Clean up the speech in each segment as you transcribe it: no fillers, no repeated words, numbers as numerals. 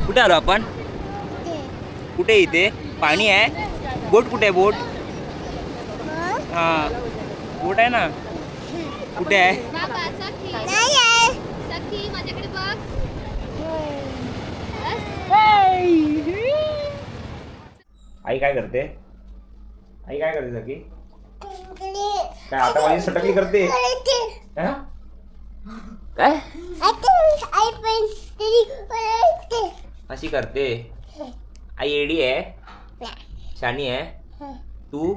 कुठे आलो आपण? कुठे इथे पाणी आहे? बोट कुठे आहे? बोट हां बोट आहे ना, कुठे आहे? आई काय करते? आई काय करते सखी? काय आता माझी सटकली करते? काय अशी करते? आई एडी आहे, शानी आहे. तू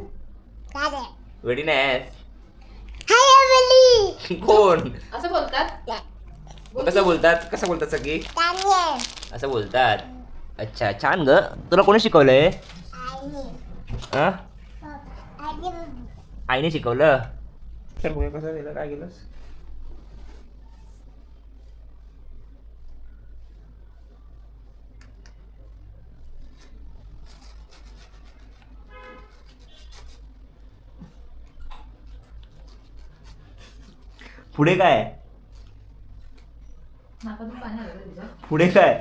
वेडी नाही? कोण असं बोलतात? कसं बोलतात? कसं बोलतात सगळी? असं बोलतात. अच्छा छान ग. तुला कोणी शिकवलंय? आईने शिकवलं. तर बघूया कसं गेलं, काय केलंस? पुढे काय? नाकातून पाणी आलं तुझ्या. पुढे काय?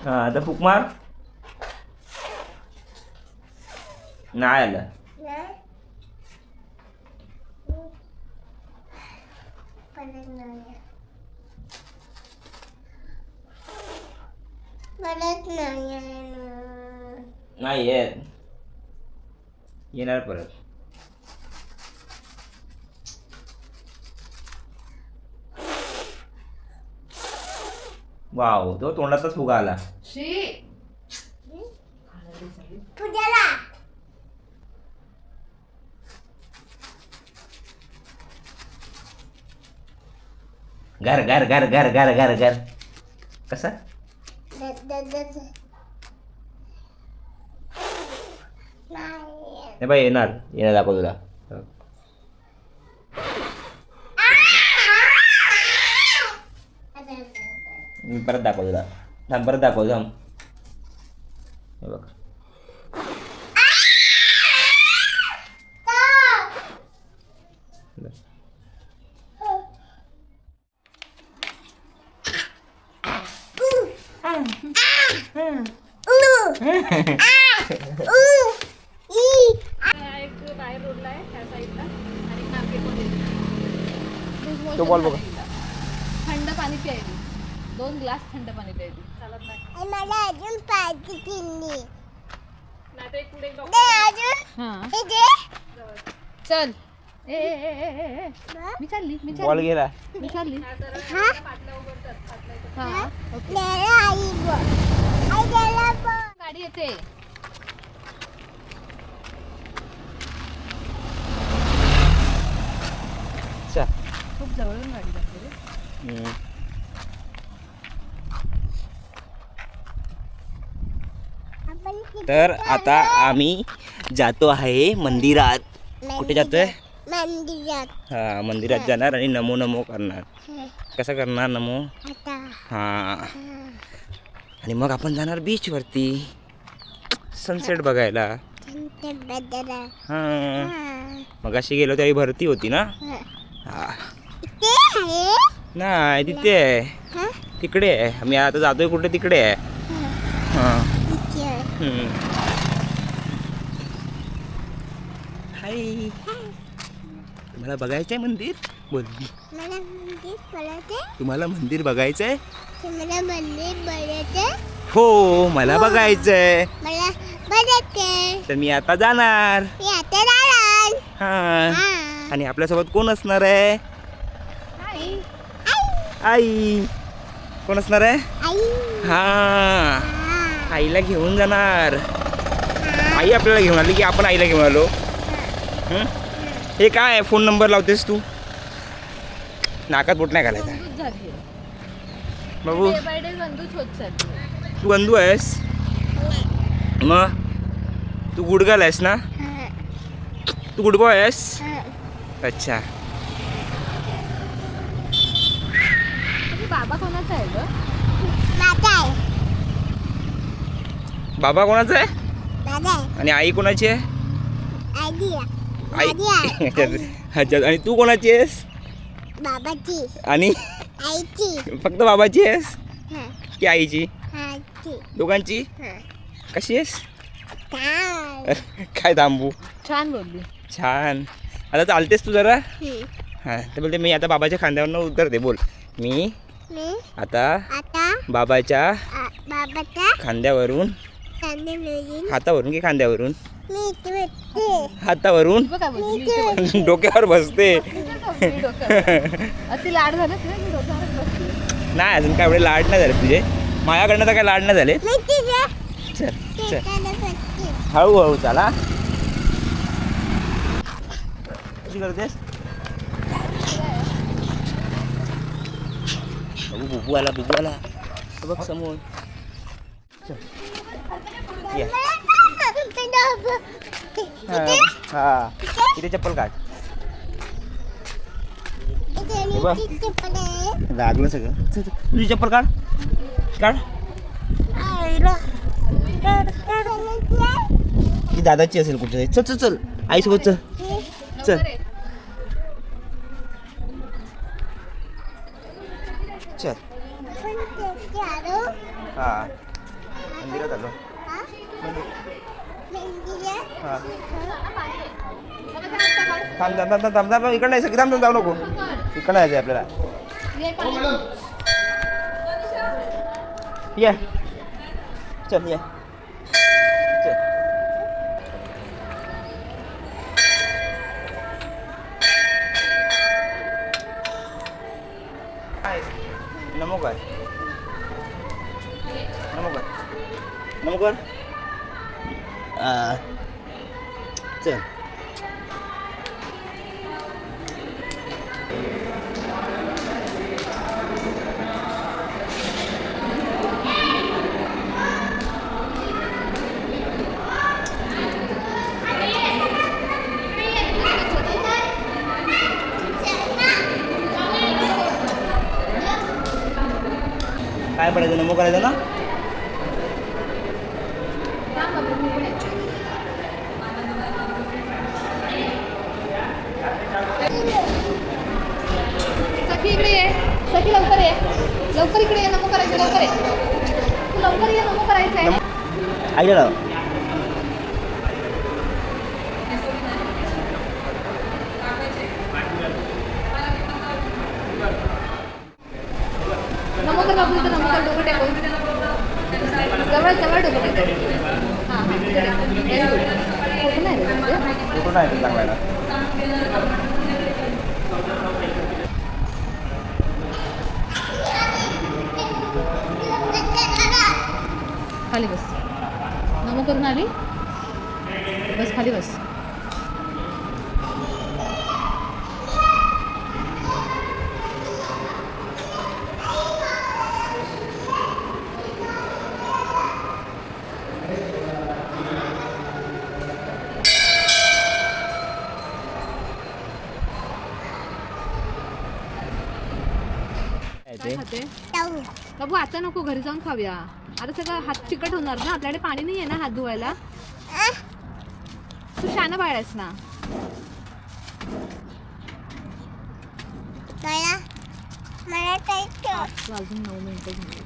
हा आता फुक मार. नाही आलं. नाही येत. येणार परत. वाव तो तोंडातच फुगा आला. घर घर घर घर घर घर घर कसा? नाही बाई येणार येणार दाखव तुला. मी परत दाखव तुला. थांब परत दाखव थांब. हे बघ एक बाहेर रोडला आहे त्या साईडला आणि मार्केटमध्ये तो बॉल बघ. थंड पाणी प्यायली. 2 ग्लास थंड पाणी प्यायली. चालत नाही. मला अजून पाहिजे तिन्ही. नाहीतर एक पुढे डॉक्टर. हां चल. ए ए ए ए ए मी चालली बॉल गेला. मी चालली. हां गाडी येते. चा. खूप जवळून गाडी जाते रे. तर आता आम्ही जातो आहे मंदिरात. कुठे जातोय? मंदिरात. हा मंदिरात जाणार आणि नमो नमो करणार. कसं करणार नमो? हा आणि मग आपण जाणार बीच वरती सनसेट बघायला. हा मग अशी गेलो त्यावेळी भरती होती ना. हा नाही तिथे आहे, तिकडे आहे. आम्ही आता जातोय कुठे? तिकडे आहे. हा हाय. तुम्हाला बघायचंय मंदिर? बोल. मला मंदिर बघायचं. तुम्हाला मंदिर बघायचंय? मला मंदिर बघायचं. हो मला बघायचंय. मला बघायचं. तर मी आता जाणार. मी आता जाणार. हा आणि आपल्यासोबत कोण असणार आहे? आई. कोण असणार आहे? आई. हा आईला घेऊन जाणार. आई आपल्याला घेऊन आली की आपण आईला घेऊन आलो. हे काय फोन नंबर लावतेस तू? नाकात बोट नाही घालायचा गंदूच झाली. बाबू. डे बाय डे गंदूच होत चालली. तू गंदू आहेस मग? तू गुडगल आहेस ना? तू गुड बॉय आहेस? अच्छा. बाबा कोणाचा आहे ग? माझा आहे. बाबा कोणाचा आहे? माझा आहे. आणि आई कोणाची आहे? आई. आई. माझी अच्छा आणि तू कोणाची आहेस? बाबाची. आणि आईची. फक्त बाबाची आहेस हा. की आईची? हा. दोघांची हा. कशी आहेस? काय? काय थांबू. छान बोलली. छान. आता चालतेस तू जरा. हम्म. हां ते बोलते मी आता बाबाच्या खांद्यावरनं उतरते. बोल मी मी आता आता बाबाच्या बाबाच्या खांद्यावरून कांदे मिळून हातावरून की खांद्यावरून मी तुझे हातावरून बघ काय बोलली. डोक्यावर बसते. अति लाड झालं तुझे, मी डोक्यावरच बसली. नाही अजून काय एवढे लाड नाही झाले तुझे. माझ्याकडनं तर काय लाड नाही झाले. मी तुझे चल चल केकाला बसते. हळूहळू चला. कशी करतेस? बुबू आला बुबू आला. बघ समोर. चल. ये. हा इथे चप्पल काढ. बघ. लागलं सगळं. चल, चल. तुझी चप्पल काढ काढ. ही दादाची असेल कुठे. चल चल चल आईसोबत चल चल. चल हा मंदिरात आलो. हा थांब थांब थांब थांब थांब. इकडं नाही सगळी थांब थांब जाऊ नको. इकडं जायचं आपल्याला. ये चल ये चल. नमोकार नमोकार नमोकार. चल काय पडायचं नमो करायचं ना. सखी इकडे ये. सखी लवकर ये. लवकर इकडे ये. नको करायचं. लवकर ये. तू लवकर ये. नको करायचं आहे. आईला लाव. नको कर बाबू. इथं नको कर. डोकं टेकून. जवळ जवळ डोकं टेकून. हां हां फोटो नाही रे तुझे? फोटो नाही चांगला आहे ना. खाली बस. नमो करून आली. बस खाली बस. काय खाते? बाबू आता नको. घरी जाऊन खाऊया. आता सगळं हात चिकट होणार ना. आपल्याकडे पाणी नाही आहे ना हात धुवायला. तू शाना बाळास ना. मला जायचं. तू अजून 9 मिनिटं झाली.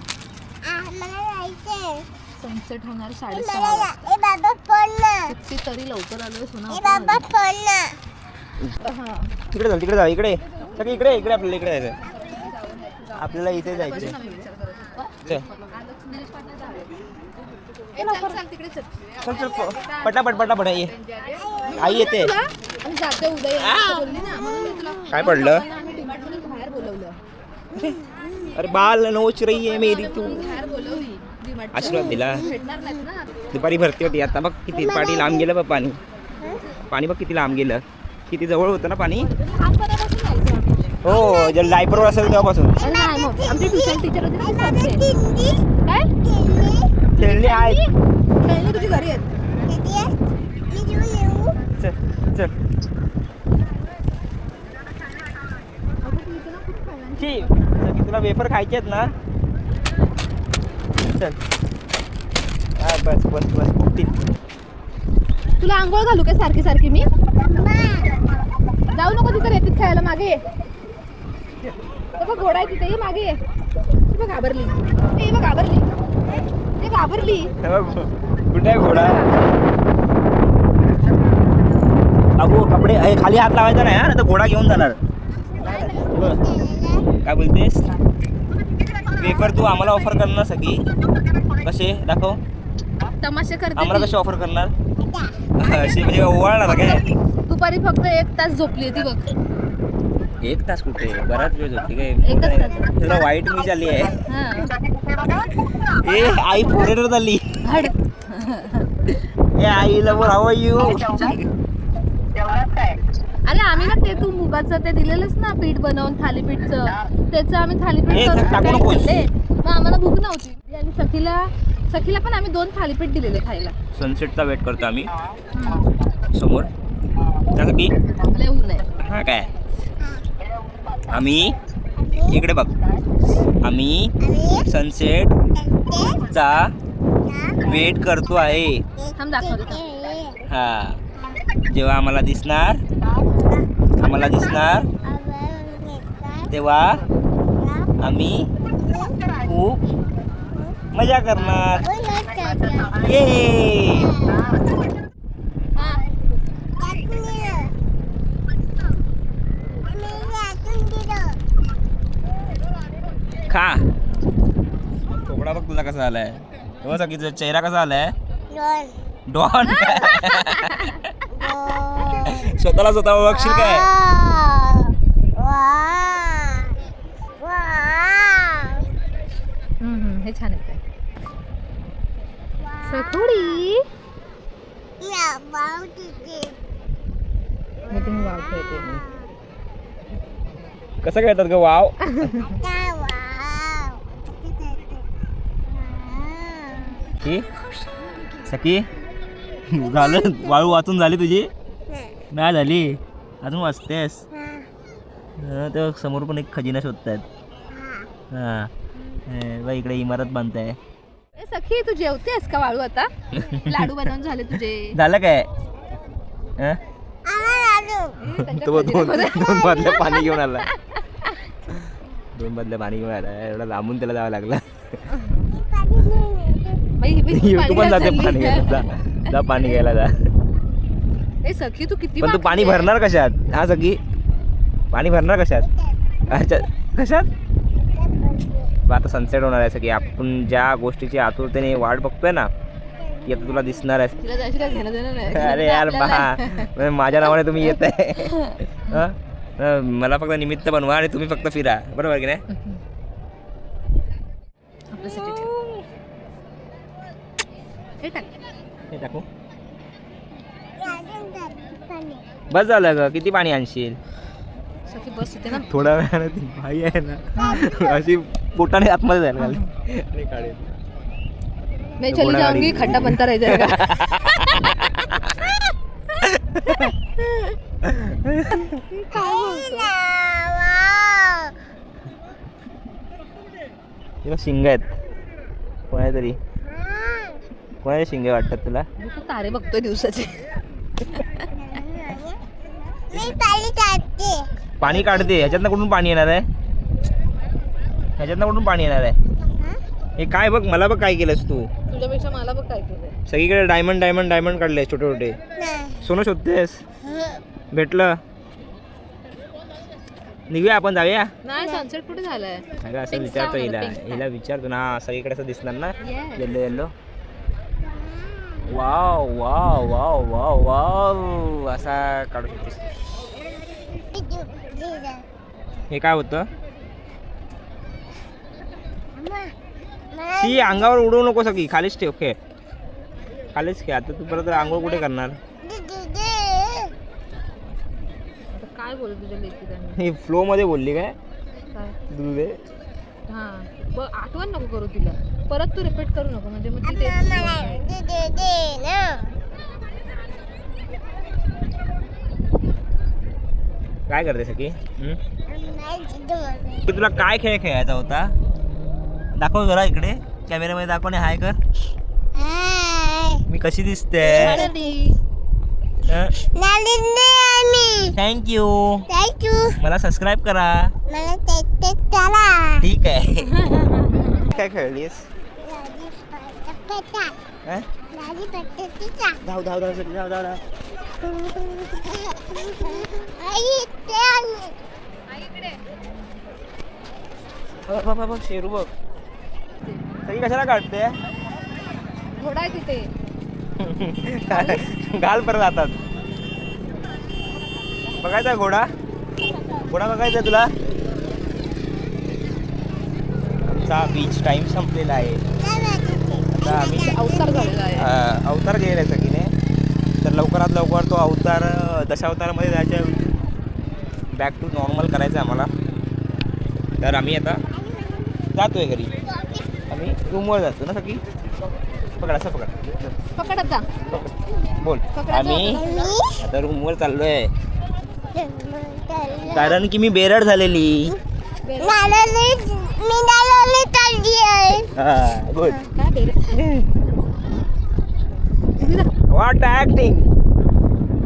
मला जायचंय. सनसेट होणार मला 6:30 वाजता. ए बाबा फोन ना. किती तरी लवकर आलोय ए सोना. बाबा फोन ना. हां तिकडे जा तिकडे जा. इकडे सगळी इकडे इकडे आपल्याला इकडे जायचं. आपल्याला इथे जायचं. चल तिकडे चल. चल चल पटापट पटापट ये. आई येते. आम्ही जाते उद्या बोलली ना म्हणून मी तुला काय पडलं? आम्ही डिमार्टमधून बाहेर बोलवलं. अरे बाल नोच रही है मेरी तू. बाहेर बोलवली डिमार्ट. आशीर्वाद दिला. भेटणार नाहीत ना. दुपारी भरती होती. आता बघ किती पाणी लांब गेलं. बघ पाणी पाणी बघ किती लांब गेलं. किती जवळ होतं ना पाणी. लहानपणापासून जायचं आम्ही. हो जर डायपरवर असेल तेव्हापासून. अरे नाही मग आमची ट्युशन टीचर होती ना सांगते. किंदी काय खेळली आहेत. खेळणी तुझी घरी आहेत. किती आहे? मी घेऊन येऊ. चल चल. ची सगळी तुला वेफर खायचे आहेत ना. चल हा बस बस बस फुटतील. तुला आंघोळ घालू काय सारखी सारखी मी? जाऊ नको तिथे रेतीत खेळायला. मागे ये. घोडा आहे तिथे. ये मागे ये. ती बघ घाबरली. ए बघ घाबरली. ए घाबरली. कुठे आहे घोडा? अगो कपडे खाली हात लावायचा नाही हा, तर घोडा घेऊन जाणार. काय बोलतेस? पेपर तू आम्हाला ऑफर करणार सगळी कसे दाखव तमाशे करते आम्हाला ती. कसे ऑफर करणार? अशी म्हणजे ओवाळणार काय? दुपारी फक्त 1 तास झोपली ती बघ. 1 तास कुठे? बराच वेळ होती काय? एकच तास. तुला वाईट मी झाली आहे. हा. ए आई फॉरेनर झाली. हड. ए आई लवर हाऊ आर यू? अरे आम्ही ना ते तू मुगाचं ते दिलेलंच ना पीठ बनवून थालीपीठचं, त्याचं आम्ही थालीपीठ करून टाकू नकोस. खाल्ले. मग आम्हाला भूक नव्हती आणि सखीला पण आम्ही 2 थालीपीठ दिलेले खायला. सनसेटचा वेट करतो आम्ही समोर त्यासाठी. लय ऊन आहे. हा काय आम्ही इकडे बघ आम्ही सनसेटचा वेट करतो आहे. थांब दाखवतो. हा जेव्हा आम्हाला दिसणार तेव्हा आम्ही खूप मजा करणार. ये हा. खा. कोबडा बघ तुझा कसा आलाय. तेव्हा सगळीचा चेहरा कसा आलाय. डॉन. स्वतःला स्वतः ओळखशील काय? हे छान आहे. सखोडी मी तुम्ही वाव खेळते. कसं खेळतात ग वाव? ही सखी झालं वाळू वाचून झाली तुझी? नाही झाली अजून वाचतेस. तेव्हा समोर पण एक खजिना शोधतायत. हा बघ इकडे इमारत बांधताय. ए सखी तू जेवतेस का वाळू आता? लाडू बनवून झाले तुझे. झालं काय? त्यांच्या तो दोन खजिन्यामध्ये. बादल्या पाणी घेऊन आला. 2 बादल्या पाणी घेऊन आला. एवढा लांबून त्याला जावं लागलं. बाई, ही बाई, तू पण जाते चालली. पाणी घ्यायला. जा पाणी घ्यायला जा. ए सखी तू किती पण तू पाणी मागते? भरणार कशात? हा सगळी पाणी भरणार कशात? अच्छा कशात? आता सनसेट होणार आहे सगळी. आपण ज्या गोष्टीची आतुरतेने वाट बघतोय ना ती आता तुला दिसणार आहे. तिला जायची काय घेणं देणं नाही. अरे यार बहा माझ्या नावाने तुम्ही येत आहे. मला फक्त निमित्त बनवा आणि तुम्ही फक्त फिरा. बरोबर की नाही? आपल्यासाठी ठेव. हे टाक. हे टाकू. बस झालं ग. किती पाणी आणशील? सखी बस होते ना. थोड्या वेळाने ती बाई आहे ना अशी पोटाने आतमध्ये जायला लागली. मैं चली जाऊंगी खड्डा बनता रह जाएगा. तिला शिंग आहेत कोणातरी. कोणाचे शिंगे वाटतात तुला? तू तारे बघतोय दिवसाचे. पाणी काढते. ह्याच्यातनं कुठून पाणी येणार आहे? ह्याच्यातनं कुठून पाणी येणार आहे? हे काय बघ मला बघ काय केलंस तू. तुझ्यापेक्षा मला बघ काय केलंय. सगळीकडे डायमंड डायमंड डायमंड काढले छोटे छोटे. सोनं शोधतेस? भेटलं? निघूया आपण जाऊया. नाही सनसेट कुठे झालाय? अगं असं Pink विचारतो star हिला. मध्ये, pink star. हिला विचारतो ना सगळीकडे असं दिसणार ना. Yes. Yellow yellow. Wow wow wow wow wow असा काढू शकतेस. हे काय होतं? ती अंगावर उडवू नको सगळी. खालीच ठेव. खेळ खालीच खेळ. आता तू परत आंघोळ कुठे करणार? आता काय बोलू तुझ्या लेकीला? हे फ्लो मध्ये बोलली काय? काय? दूध दे. हा बघ आठवण नको करू तिला. परत तू रिपीट करू नको म्हणजे मग ती तेच. काय करते सखी? तुला काय खेळ खेळायचा होता? दाखव जरा इकडे कॅमेरामध्ये दाखव आणि हाय कर. मी कशी दिसते? थँक्यू. मला सबस्क्राईब करा. ठीक आहे. काय खेळलीस? पेटा हा? लाली पेटा धाव धाव धाव सगळी धाव धाव धाव. आई ते आणि बघ बघ शेरू बघ सगळी कशाला काढते घोडा आहे तिथे. गाल परत जातात. बघायचा घोडा घोडा बघायचा तुला. आमचा बीच टाइम संपलेला आहे. आता आम्ही अवतार झालेला आहे. अवतार गेलेला आहे सगळीने. तर लवकरात लवकर तो अवतार दशावतारामध्ये जायच्या बॅक टू नॉर्मल करायचं आहे आम्हाला. तर आम्ही आता जातोय घरी. आम्ही रूमवर जातो ना सगळी. पकड असं पकड पकड आता. बोल. आम्ही आता रूमवर चाललोय कारण की मी बेरड झालेली. हा गुड. What acting.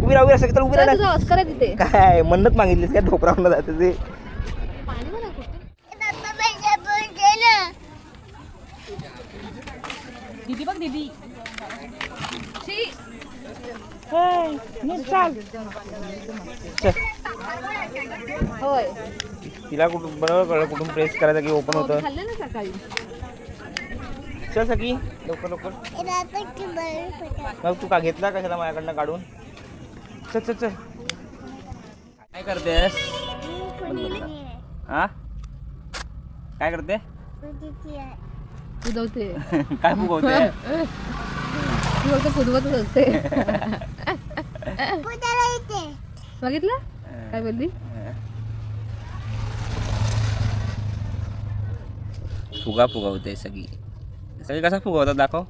उभी राहू असं तर उभी राहा. तुझा ऑस्कर आहे तिथे. काय मन्नत मागितलीस काय ढोपरावून जाते ते. पाणी बघा कुठे. दीदी बघ दीदी. होय तिला कुठून बरोबर कळलं कुठून प्रेस करायचं की ओपन होतं. खाल्लं ना सकाळी. चल सगळी लवकर लवकर. मग तू का घेतला कशाला माझ्याकडनं काढून. चल चल चल. काय करतेस हा काय करते उदवते. काय फुगवते. ती फक्त पुदवतच असते. बघितलं काय बोलली. फुगा फुगवते सगळी. सगळी कसा फुगवतात दाखव.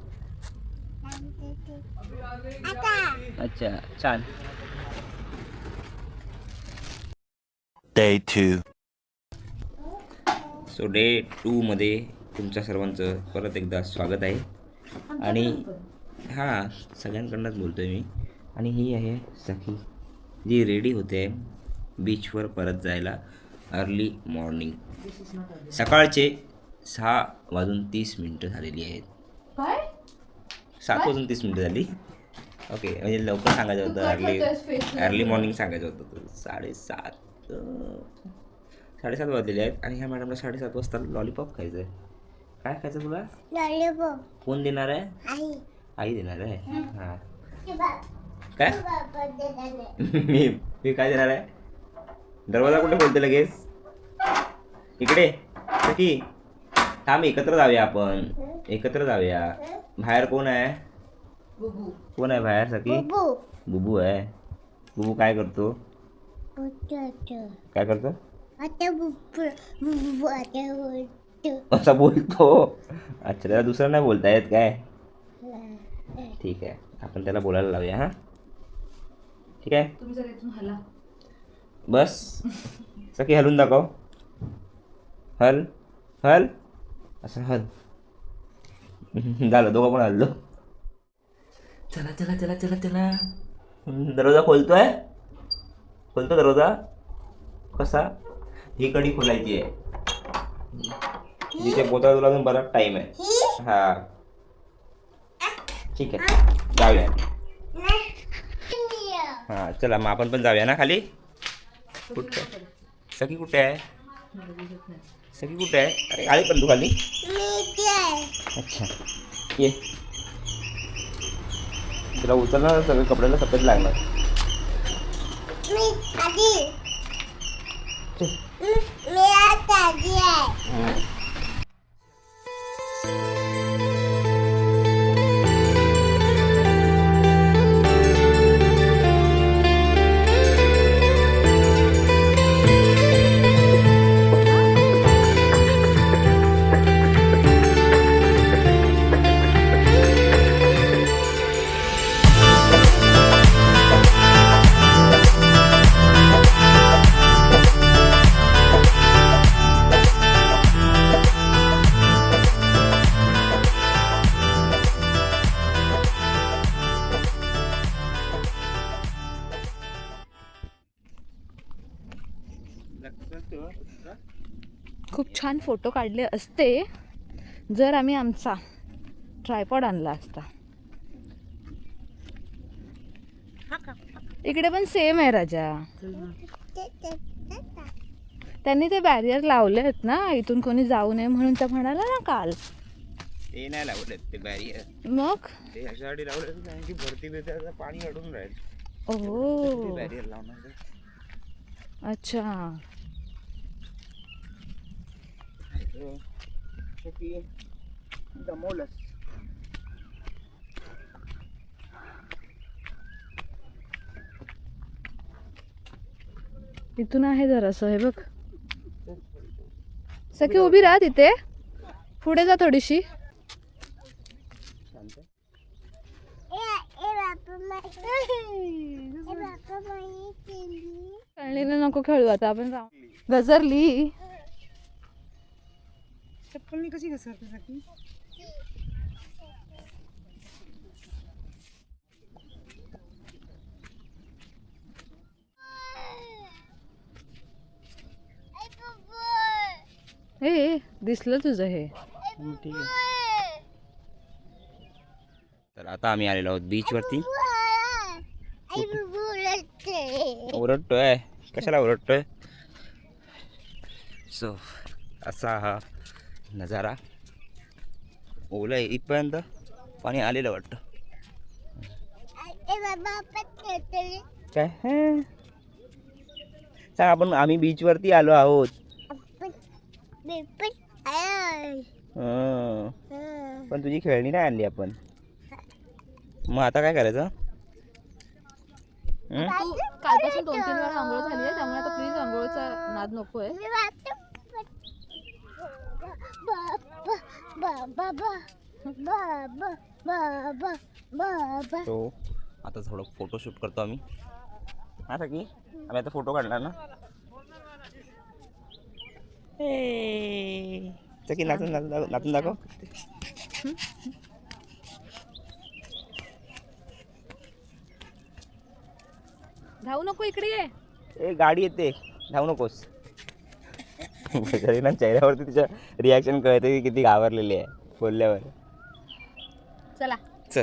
अच्छा छान. Day 2. सो डे 2 मध्ये तुमच्या सर्वांचं परत एकदा स्वागत आहे. आणि हां सगळ्यांकडनंच बोलतो आहे मी. आणि ही आहे सखी जी रेडी होते बीचवर परत जायला अर्ली मॉर्निंग. सकाळचे 6:30 झालेली आहेत. काय 7:30 झाली. ओके म्हणजे लवकर सांगायचं होतं. अर्ली मॉर्निंग सांगायचं होतं. 7:30 वाजलेले आहेत. आणि ह्या मॅडमला 7:30 वाजता लॉलीपॉप खायचं आहे. काय खायचं तुला. कोण देणार आहे. आई देणार आहे. हां काय मी काय देणार आहे. दरवाजा कुठे खोलते लगेच. इकडे सखी थांब. एकत्र जाऊया आपण. एकत्र जाऊया. बाहेर कोण आहे. कोण आहे बाहेर. सखी बुबू आहे. बुबू काय करतो. काय करतो असा बोलतो. अच्छा त्याला दुसरं नाही बोलता येत काय. ठीक आहे आपण त्याला बोलायला लावूया. हां ठीक आहे. तुम्ही जर इथून हला. बस सखी हलून दाखव. हल हल असं हल. झालं दोघं पण हल्लो. चला चला चला चला चला. दरवाजा खोलतोय. खोलतो दरवाजा. कसा ही कडी खोलायची आहे. जिथे पोचा तुला अजून बराच टाईम आहे. हा ठीक आहे जाऊया. हां चला मग आपण पण जाऊया ना खाली. कुठे सखी कुठे आहे. सखी कुठे आहे. अरे आली पण तू खाली. अच्छा ये तुला उचलणार सगळे कपड्याला सफेद लागणार. खूप छान फोटो काढले असते जर आम्ही आमचा ट्रायपॉड आणला असता. इकडे पण सेम आहे राजा. त्यांनी ते बॅरियर लावले आहेत ना, इथून कोणी जाऊ नये म्हणून. त्या म्हणाला ना काल. ते नाही लावलं ते बॅरियर, मग ते ह्याच्यासाठी लावलं कारण की भरती बिरती पाणी अडून राहील. ओ बॅरियर लावणार. अच्छा. दमवलंच. इथून आहे जरासं, हे बघ. सखी उभी राहा तिथे, पुढे जा थोडीशी. खेळणीला नको खेळू आता आपण. घसरली. चप्पलनी कशी घसरते सखी? हे दिसलं तुझं हे. ठीक आहे. तर आता आम्ही आलेलो आहोत बीच वरती. ओरडतोय, कशाला ओरडतोय? सो असा हा नजारा. ओला आहे इथपर्यंत, पाणी आलेलं वाटतं. काय सांग, आपण आम्ही बीच वरती आलो आहोत. पण तुझी खेळणी नाही आणली आपण. मग आता काय करायचं? तू कालपासून 2-3 वेळा आंघोळ झाली आहे, त्यामुळे आता प्लीज आंघोळचा नाद नकोय. तो आता थोडं फोटोशूट करतो आम्ही. हा सकी, आम्ही आता फोटो काढणार ना. सकी नाचून नाचून दाखव. धावू नको, इकडे ये. ए गाडी येते, धावू नकोस. ना चेहऱ्यावरती तिच्या रिॲक्शन कळते की किती घाबरलेली आहे बोलल्यावर. चला चल.